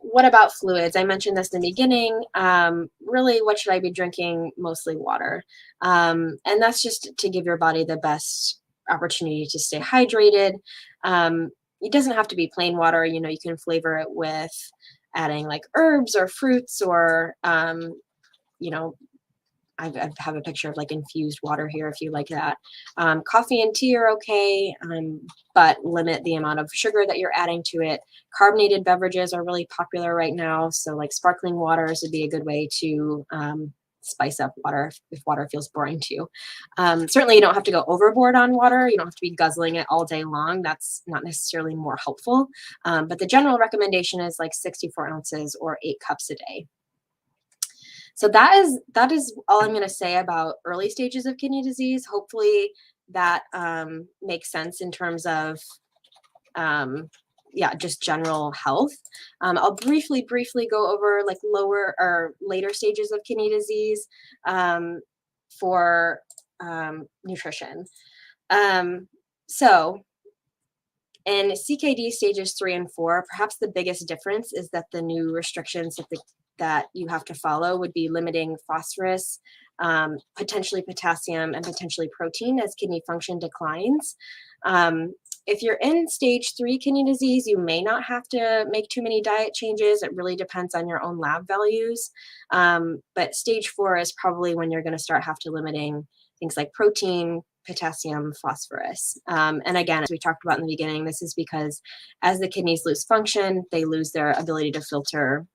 what about fluids? I mentioned this in the beginning. Really, what should I be drinking? Mostly water. And that's just to give your body the best opportunity to stay hydrated. It doesn't have to be plain water. You know, you can flavor it with adding like herbs or fruits or, you know, I have a picture of like infused water here if you like that. Coffee and tea are okay, but limit the amount of sugar that you're adding to it. Carbonated beverages are really popular right now. So like sparkling waters would be a good way to spice up water if water feels boring to you. Certainly you don't have to go overboard on water. You don't have to be guzzling it all day long. That's not necessarily more helpful. But the general recommendation is like 64 ounces or 8 cups a day. So that is all I'm going to say about early stages of kidney disease. Hopefully that makes sense in terms of yeah, just general health. I'll briefly go over like lower or later stages of kidney disease for nutrition. So in CKD stages 3 and 4, perhaps the biggest difference is that the new restrictions that you have to follow would be limiting phosphorus, potentially potassium, and potentially protein as kidney function declines. If you're in stage 3 kidney disease, you may not have to make too many diet changes. It really depends on your own lab values. But stage 4 is probably when you're going to start have to limiting things like protein, potassium, phosphorus. And again, as we talked about in the beginning, this is because as the kidneys lose function, they lose their ability to filter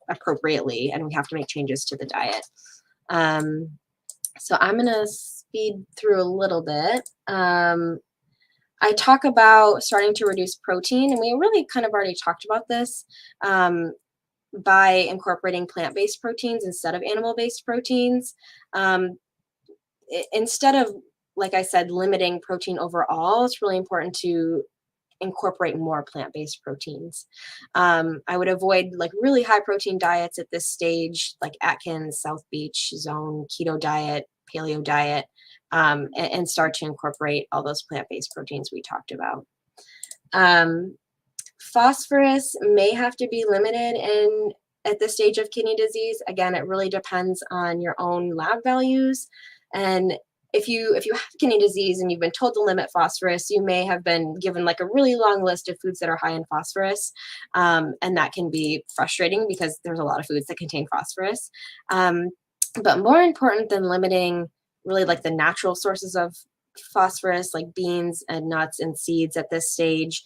appropriately, and we have to make changes to the diet. So I'm going to speed through a little bit. I talk about starting to reduce protein, and we really kind of already talked about this by incorporating plant-based proteins instead of animal-based proteins. Instead of, like I said, limiting protein overall, it's really important to incorporate more plant-based proteins. I would avoid like really high protein diets at this stage, like Atkins, South Beach, Zone, keto diet, paleo diet, and start to incorporate all those plant-based proteins we talked about. Phosphorus may have to be limited at this stage of kidney disease. Again, it really depends on your own lab values. And if you have kidney disease and you've been told to limit phosphorus, you may have been given like a really long list of foods that are high in phosphorus. And that can be frustrating because there's a lot of foods that contain phosphorus. But more important than limiting really like the natural sources of phosphorus, like beans and nuts and seeds at this stage,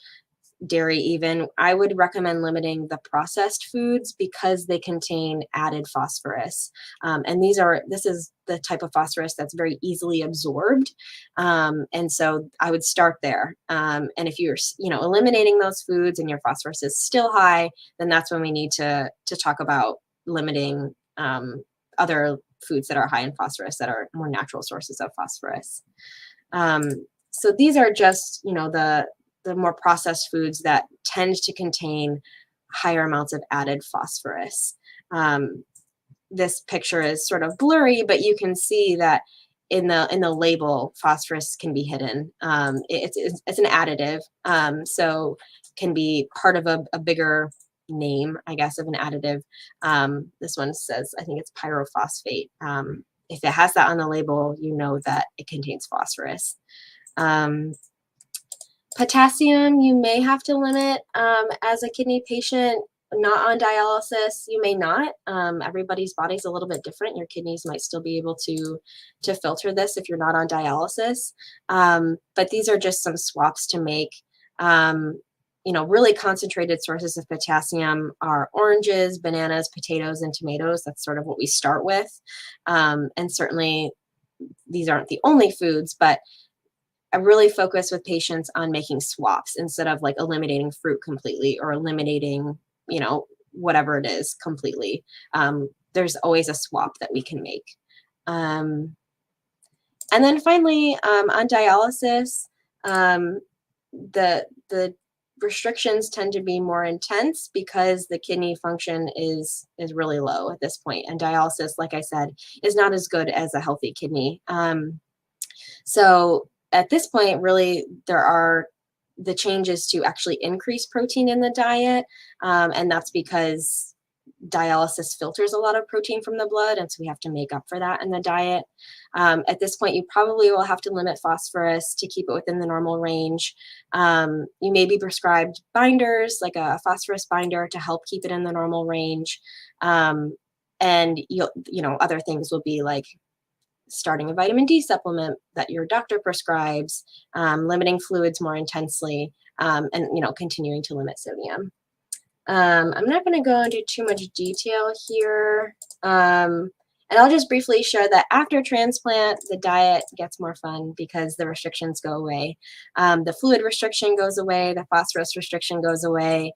dairy even, I would recommend limiting the processed foods because they contain added phosphorus. And this is the type of phosphorus that's very easily absorbed. And so I would start there. And if you're, eliminating those foods and your phosphorus is still high, then that's when we need to talk about limiting other foods that are high in phosphorus that are more natural sources of phosphorus. So these are just, the more processed foods that tend to contain higher amounts of added phosphorus. This picture is sort of blurry, but you can see that in the label, phosphorus can be hidden. It's an additive, so can be part of a bigger name, I guess, of an additive. This one says, I think it's pyrophosphate. If it has that on the label, you know that it contains phosphorus. Potassium, you may have to limit as a kidney patient, not on dialysis. You may not. Everybody's body's a little bit different. Your kidneys might still be able to filter this if you're not on dialysis. But these are just some swaps to make. Really concentrated sources of potassium are oranges, bananas, potatoes, and tomatoes. That's sort of what we start with. And certainly these aren't the only foods, but I really focus with patients on making swaps instead of like eliminating fruit completely or eliminating, whatever it is completely. There's always a swap that we can make. And then finally, on dialysis, the restrictions tend to be more intense because the kidney function is really low at this point, and dialysis, like I said, is not as good as a healthy kidney. So at this point, really, there are the changes to actually increase protein in the diet, and that's because dialysis filters a lot of protein from the blood, and so we have to make up for that in the diet. At this point, you probably will have to limit phosphorus to keep it within the normal range. You may be prescribed binders, like a phosphorus binder, to help keep it in the normal range. And other things will be like starting a vitamin D supplement that your doctor prescribes, limiting fluids more intensely, and continuing to limit sodium. I'm not going to go into too much detail here. And I'll just briefly share that after transplant, the diet gets more fun because the restrictions go away. The fluid restriction goes away, the phosphorus restriction goes away.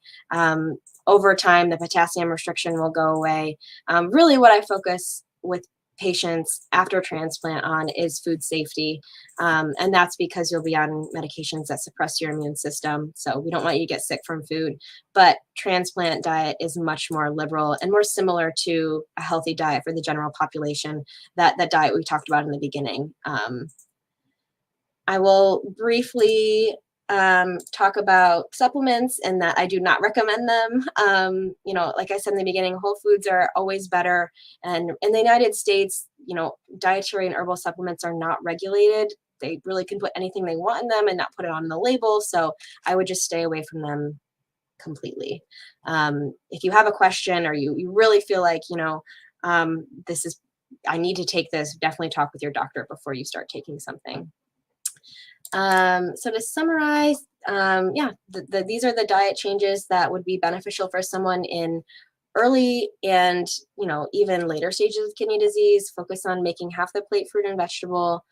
Over time, the potassium restriction will go away. Really, what I focus with patients after transplant on is food safety. And that's because you'll be on medications that suppress your immune system. So we don't want you to get sick from food. But transplant diet is much more liberal and more similar to a healthy diet for the general population, that diet we talked about in the beginning. I will briefly talk about supplements and that I do not recommend them. Like I said in the beginning, whole foods are always better. And in the United States, dietary and herbal supplements are not regulated. They really can put anything they want in them and not put it on the label. So I would just stay away from them completely. If you have a question or you really feel like, I need to take this, definitely talk with your doctor before you start taking something. So to summarize, these are the diet changes that would be beneficial for someone in early and even later stages of kidney disease. Focus on making half the plate fruit and vegetable,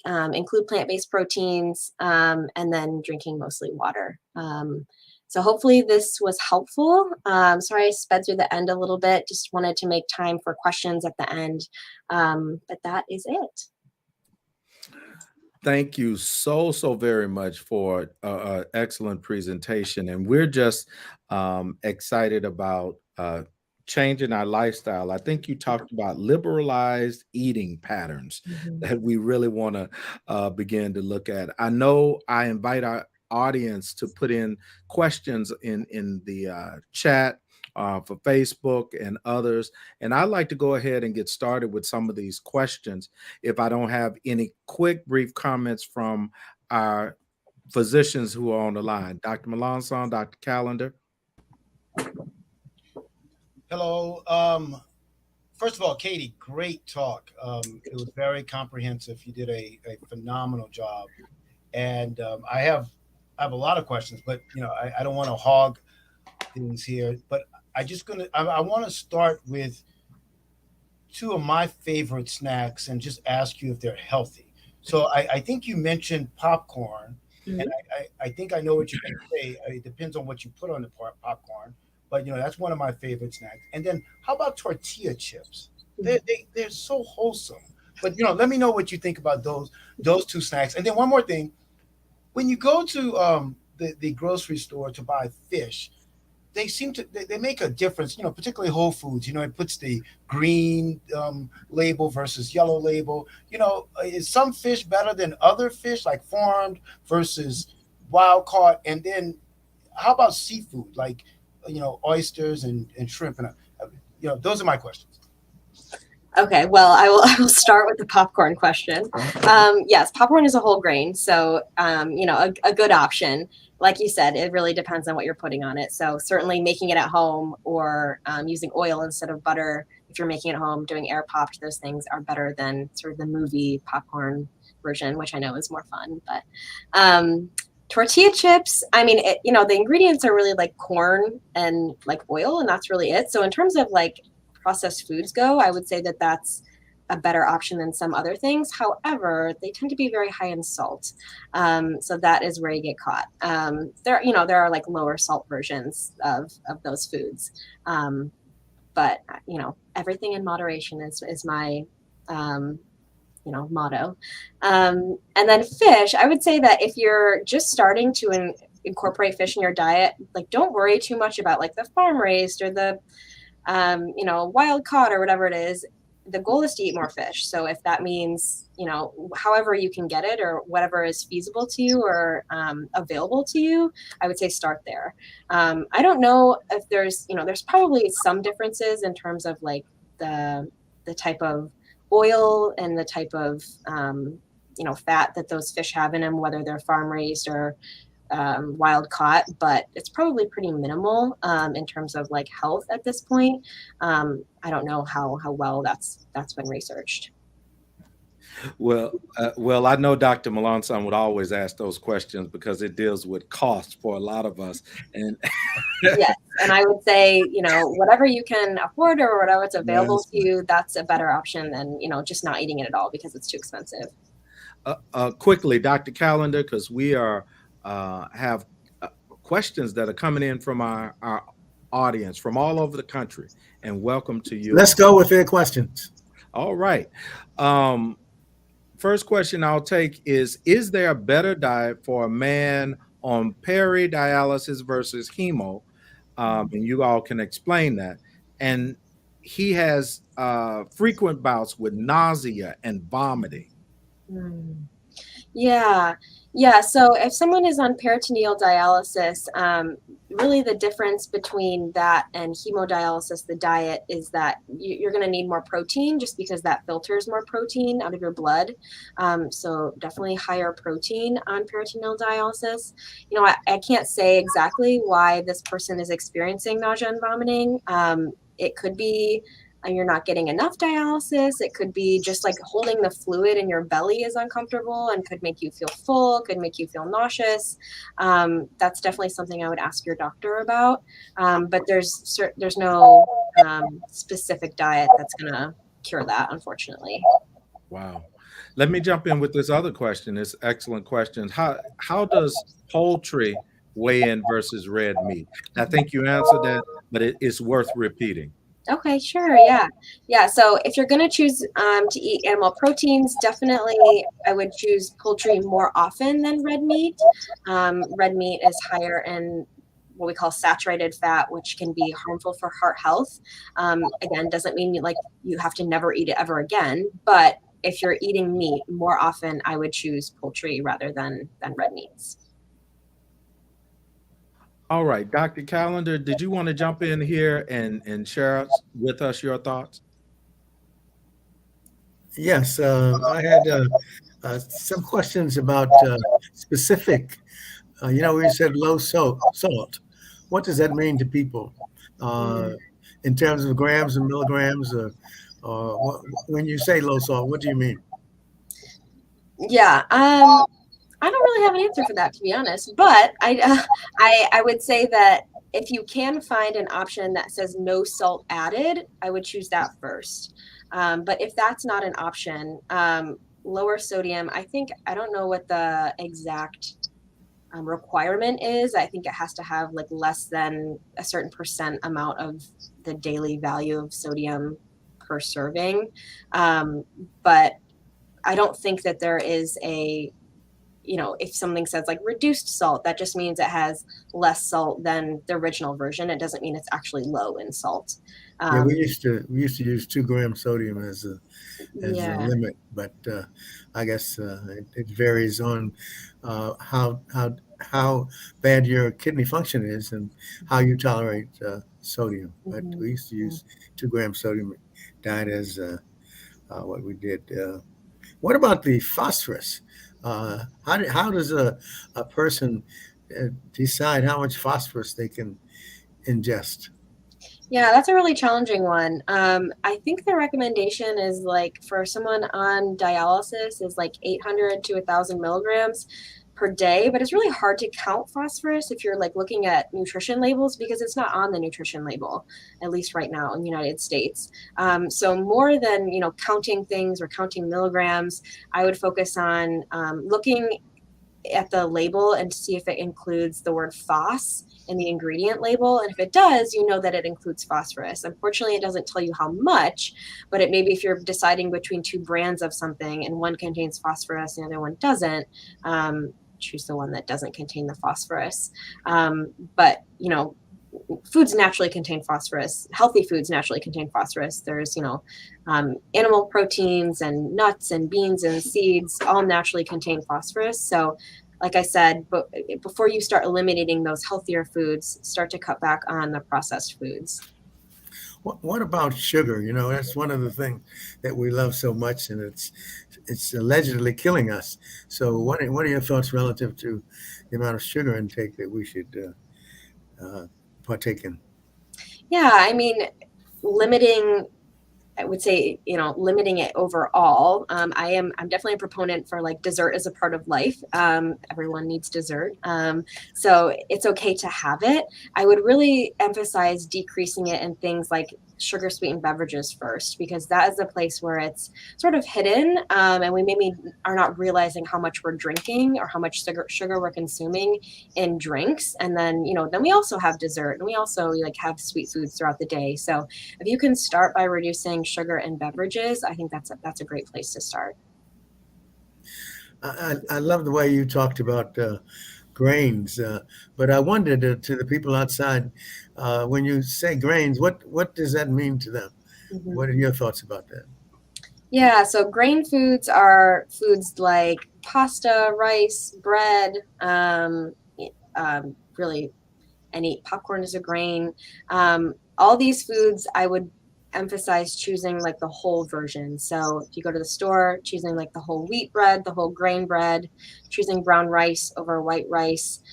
include plant-based proteins, and then drinking mostly water. So hopefully this was helpful. Sorry I sped through the end a little bit. Just wanted to make time for questions at the end. But that is it. Thank you so very much for excellent presentation. And we're just excited about changing our lifestyle. I think you talked about liberalized eating patterns that we really want to begin to look at. I know I invite our audience to put in questions in the chat for Facebook and others. And I'd like to go ahead and get started with some of these questions if I don't have any quick, brief comments from our physicians who are on the line. Dr. Melanson, Dr. Callender. Hello. First of all, Katie, great talk. It was very comprehensive. You did a phenomenal job. And I have a lot of questions, but I don't want to hog things here. But I want to start with two of my favorite snacks and just ask you if they're healthy. So I think you mentioned popcorn, and I think I know what you're going to say. It depends on what you put on the popcorn, but that's one of my favorite snacks. And then how about tortilla chips? They're so wholesome. But let me know what you think about those two snacks. And then one more thing, when you go to the grocery store to buy fish, they make a difference, particularly Whole Foods. It puts the green label versus yellow label. Is some fish better than other fish, like farmed versus wild caught? And then how about seafood, like oysters and shrimp? And those are my questions. Okay, well, I will start with the popcorn question. Yes, popcorn is a whole grain, so a good option. Like you said, it really depends on what you're putting on it. So certainly making it at home or using oil instead of butter, if you're making it at home, doing air popped, those things are better than sort of the movie popcorn version, which I know is more fun. But tortilla chips, the ingredients are really like corn and like oil, and that's really it. So in terms of like processed foods go, I would say that that's a better option than some other things. However, they tend to be very high in salt. So that is where you get caught. There are like lower salt versions of those foods. But everything in moderation is my motto. And then fish, I would say that if you're just starting to incorporate fish in your diet, like don't worry too much about like the farm raised or the wild caught or whatever it is. The goal is to eat more fish. So if that means, however you can get it or whatever is feasible to you or available to you, I would say start there. I don't know if there's probably some differences in terms of like the type of oil and the type of, fat that those fish have in them, whether they're farm raised or wild caught, but it's probably pretty minimal in terms of like health at this point. I don't know how well that's been researched. Well, I know Dr. Melanson would always ask those questions because it deals with cost for a lot of us. And yes, and I would say, whatever you can afford or whatever's available Yes. to you, that's a better option than, just not eating it at all because it's too expensive. Quickly, Dr. Callender, because we have questions that are coming in from our audience from all over the country, and welcome to you. Let's go with their questions. All right. First question I'll take is there a better diet for a man on peri-dialysis versus hemo? And you all can explain that. And he has frequent bouts with nausea and vomiting. Yeah. So if someone is on peritoneal dialysis, really the difference between that and hemodialysis, the diet, is that you're going to need more protein just because that filters more protein out of your blood. So definitely higher protein on peritoneal dialysis. I can't say exactly why this person is experiencing nausea and vomiting. It could be you're not getting enough dialysis. It could be just like holding the fluid in your belly is uncomfortable and could make you feel full, could make you feel nauseous. That's definitely something I would ask your doctor about. But there's no specific diet that's going to cure that, unfortunately. Wow. Let me jump in with this other question. This excellent question. How does poultry weigh in versus red meat? I think you answered that, but it's worth repeating. Okay, sure. Yeah. So if you're going to choose to eat animal proteins, definitely I would choose poultry more often than red meat. Red meat is higher in what we call saturated fat, which can be harmful for heart health. Again, doesn't mean you have to never eat it ever again. But if you're eating meat more often, I would choose poultry rather than red meats. All right, Dr. Callender, did you want to jump in here and share with us your thoughts? Yes, I had some questions about specific. We said low salt. What does that mean to people in terms of grams and milligrams? When you say low salt, what do you mean? Yeah. I don't really have an answer for that, to be honest, but I would say that if you can find an option that says no salt added, I would choose that first. But if that's not an option, lower sodium, I don't know what the exact requirement is. I think it has to have like less than a certain percent amount of the daily value of sodium per serving. But I don't think that there is if something says like reduced salt, that just means it has less salt than the original version. It doesn't mean it's actually low in salt. Yeah, we used to use 2 grams sodium as a limit, but I guess it varies on how bad your kidney function is and how you tolerate sodium. But we used to use 2 grams sodium diet as what we did. What about the phosphorus? How does a person decide how much phosphorus they can ingest? Yeah, that's a really challenging one. I think the recommendation is like for someone on dialysis is like 800 to 1,000 milligrams per day, but it's really hard to count phosphorus if you're like looking at nutrition labels because it's not on the nutrition label, at least right now in the United States. So more than, counting things or counting milligrams, I would focus on looking at the label and see if it includes the word phos in the ingredient label. And if it does, you know that it includes phosphorus. Unfortunately, it doesn't tell you how much, but it maybe if you're deciding between 2 brands of something and one contains phosphorus and the other one doesn't, choose the one that doesn't contain the phosphorus. But, foods naturally contain phosphorus. Healthy foods naturally contain phosphorus. There's, animal proteins and nuts and beans and seeds all naturally contain phosphorus. So like I said, but before you start eliminating those healthier foods, start to cut back on the processed foods. What about sugar? That's one of the things that we love so much, and it's allegedly killing us. So what are your thoughts relative to the amount of sugar intake that we should partake in? Yeah, I mean, I would say, limiting it overall. I'm definitely a proponent for like dessert as a part of life. Everyone needs dessert. So it's okay to have it. I would really emphasize decreasing it in things like sugar sweetened beverages first, because that is a place where it's sort of hidden. And we maybe are not realizing how much we're drinking or how much sugar we're consuming in drinks. And then, then we also have dessert, and we also like have sweet foods throughout the day. So if you can start by reducing sugar in beverages, I think that's a great place to start. I love the way you talked about grains, but I wondered to the people outside, when you say grains, what does that mean to them? Mm-hmm. What are your thoughts about that? Yeah, so grain foods are foods like pasta, rice, bread, really any popcorn is a grain. All these foods I would emphasize choosing like the whole version. So if you go to the store, choosing like the whole wheat bread, the whole grain bread, choosing brown rice over white rice.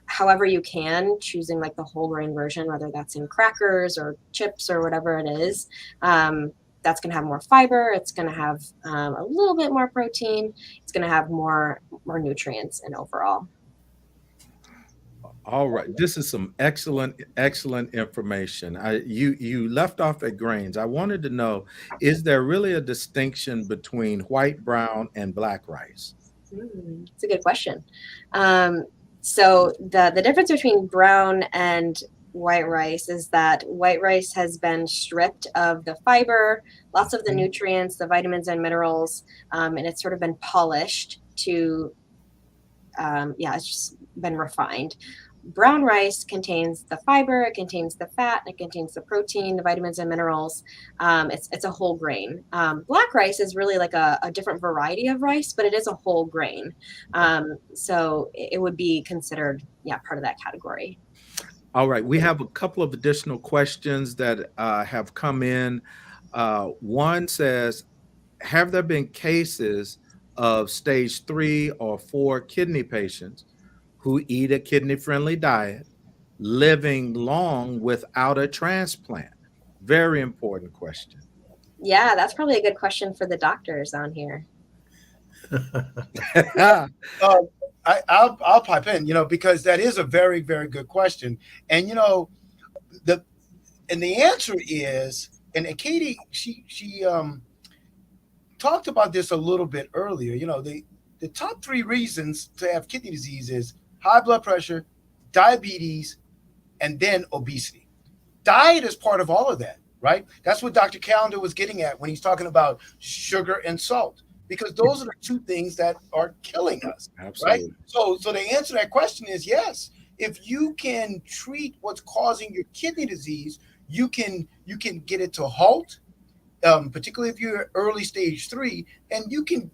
However you can, choosing like the whole grain version, whether that's in crackers or chips or whatever it is. That's going to have more fiber. It's going to have a little bit more protein. It's going to have more nutrients and overall. All right. This is some excellent information. You left off at grains. I wanted to know, is there really a distinction between white, brown, and black rice? It's a good question. So the difference between brown and white rice is that white rice has been stripped of the fiber, lots of the nutrients, the vitamins and minerals, and it's sort of been polished to, it's just been refined. Brown rice contains the fiber, it contains the fat, it contains the protein, the vitamins and minerals. It's a whole grain. Black rice is really like a different variety of rice, but it is a whole grain. So it would be considered, part of that category. All right. We have a couple of additional questions that have come in. One says, have there been cases of stage 3 or 4 kidney patients who eat a kidney-friendly diet, living long without a transplant? Very important question. Yeah, that's probably a good question for the doctors on here. I'll pipe in, because that is a very, very good question. And, the answer is, and Katie, she talked about this a little bit earlier, the top 3 reasons to have kidney disease is high blood pressure, diabetes, and then obesity. Diet is part of all of that, right? That's what Dr. Callender was getting at when he's talking about sugar and salt, because those are the 2 things that are killing us. Absolutely. Right? So the answer to that question is yes. If you can treat what's causing your kidney disease, you can get it to halt, particularly if you're early stage 3, and you can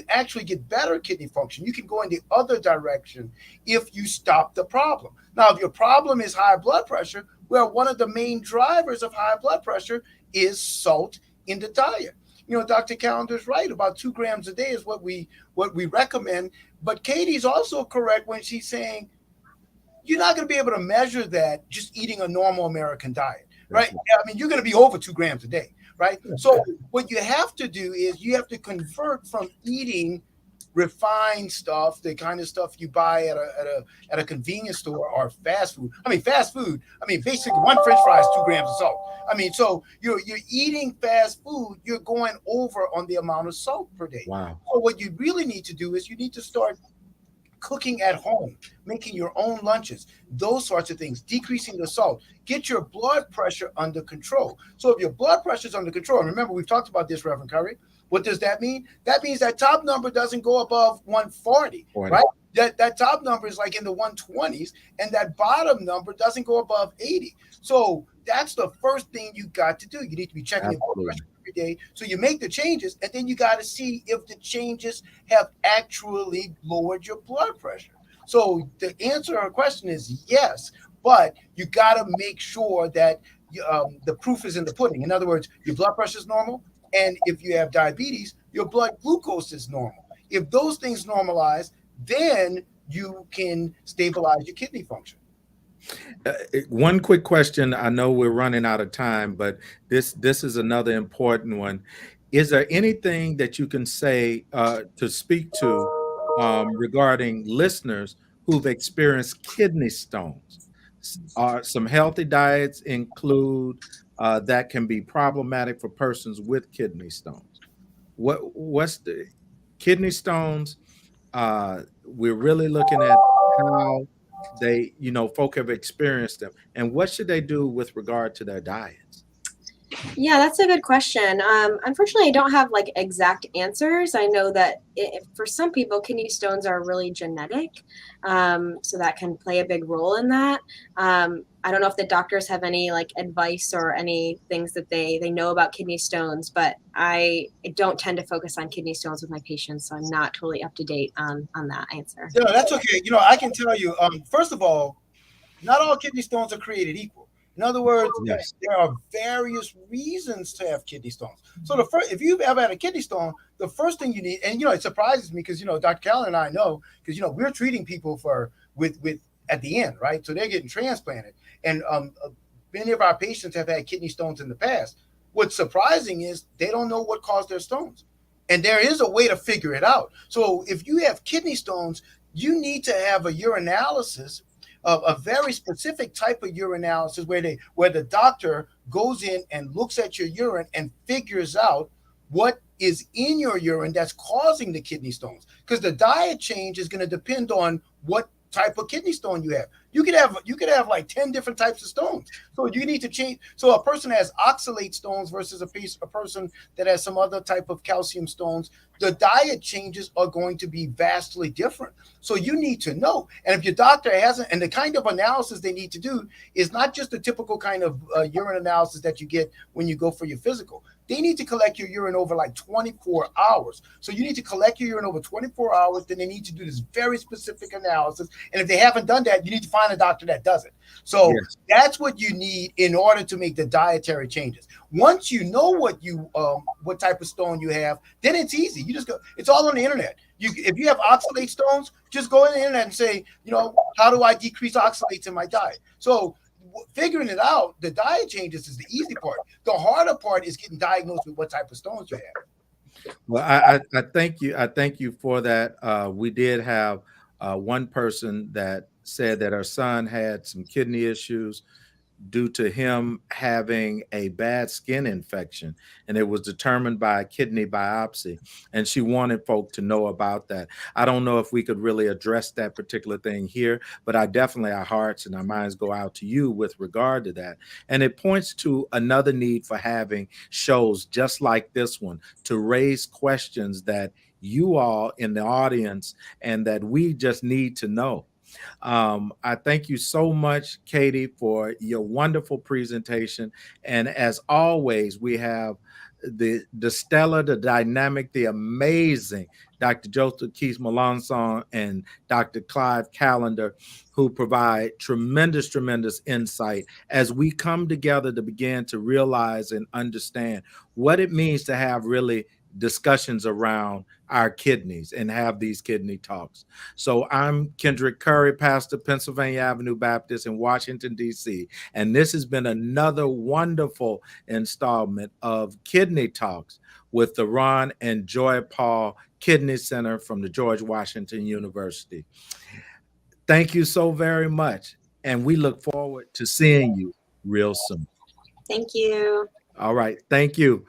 actually get better kidney function. You can go in the other direction if you stop the problem. Now, if your problem is high blood pressure, well, one of the main drivers of high blood pressure is salt in the diet. Dr. Callender's right, about 2 grams a day is what we recommend. But Katie's also correct when she's saying you're not going to be able to measure that just eating a normal American diet, right? I mean, you're going to be over 2 grams a day. Right. So what you have to do is you have to convert from eating refined stuff, the kind of stuff you buy at a convenience store, or fast food. Basically 1 French fry is 2 grams of salt. So you're eating fast food, you're going over on the amount of salt per day. Wow. So what you really need to do is you need to start cooking at home, making your own lunches, those sorts of things, decreasing the salt, get your blood pressure under control. So if your blood pressure is under control, and remember, we've talked about this, Reverend Curry, What does that mean? That means that top number doesn't go above 140, 40. right? That top number is like in the 120s, and that bottom number doesn't go above 80. So that's the first thing you got to do. You need to be checking your blood Absolutely. pressure every day. So you make the changes, and then you got to see if the changes have actually lowered your blood pressure. So the answer to our question is yes, but you got to make sure that the proof is in the pudding. In other words, your blood pressure is normal, and if you have diabetes, your blood glucose is normal. If those things normalize, then you can stabilize your kidney function. One quick question. I know we're running out of time, but this is another important one. Is there anything that you can say to speak to regarding listeners who've experienced kidney stones? Some healthy diets include that can be problematic for persons with kidney stones. What's the kidney stones? We're really looking at how they, folk have experienced them, and what should they do with regard to their diets? Yeah, that's a good question. Unfortunately, I don't have like exact answers. I know that for some people, kidney stones are really genetic, so that can play a big role in that. I don't know if the doctors have any like advice or any things that they know about kidney stones, but I don't tend to focus on kidney stones with my patients, so I'm not totally up to date on that answer. Yeah, that's okay. I can tell you. First of all, not all kidney stones are created equal. In other words, Yes. there are various reasons to have kidney stones. So the first, if you've ever had a kidney stone, the first thing you need, and it surprises me because Dr. Callan and I know because we're treating people with at the end, right? So they're getting transplanted, and many of our patients have had kidney stones in the past. What's surprising is they don't know what caused their stones, and there is a way to figure it out. So if you have kidney stones, you need to have a urinalysis, a very specific type of urinalysis where the doctor goes in and looks at your urine and figures out what is in your urine that's causing the kidney stones. Because the diet change is going to depend on what type of kidney stone you have. You could have like 10 different types of stones. So you need to change. So a person that has oxalate stones versus a person that has some other type of calcium stones, the diet changes are going to be vastly different. So you need to know. And if your doctor hasn't, and the kind of analysis they need to do is not just the typical kind of urine analysis that you get when you go for your physical. They need to collect your urine over like 24 hours. So you need to collect your urine over 24 hours. Then they need to do this very specific analysis. And if they haven't done that, you need to find a doctor that does it. So Yes. that's what you need in order to make the dietary changes. Once you know what type of stone you have, then it's easy. You just go. It's all on the internet. If you have oxalate stones, just go on the internet and say, how do I decrease oxalates in my diet? So figuring it out, the diet changes is the easy part. The harder part is getting diagnosed with what type of stones you have. Well, I thank you. I thank you for that. We did have one person that said that her son had some kidney issues due to him having a bad skin infection, and it was determined by a kidney biopsy, and she wanted folk to know about that. I don't know if we could really address that particular thing here, but our hearts and our minds go out to you with regard to that. And it points to another need for having shows just like this one to raise questions that you all in the audience and that we just need to know. I thank you so much, Katie, for your wonderful presentation. And as always, we have the stellar, the dynamic, the amazing Dr. Joseph Keith Melanson and Dr. Clive Callender, who provide tremendous insight as we come together to begin to realize and understand what it means to have really discussions around our kidneys and have these kidney talks. So I'm Kendrick Curry, pastor, Pennsylvania Avenue Baptist in Washington, D.C. And this has been another wonderful installment of Kidney Talks with the Ron and Joy Paul Kidney Center from the George Washington University. Thank you so very much. And we look forward to seeing you real soon. Thank you. All right. Thank you.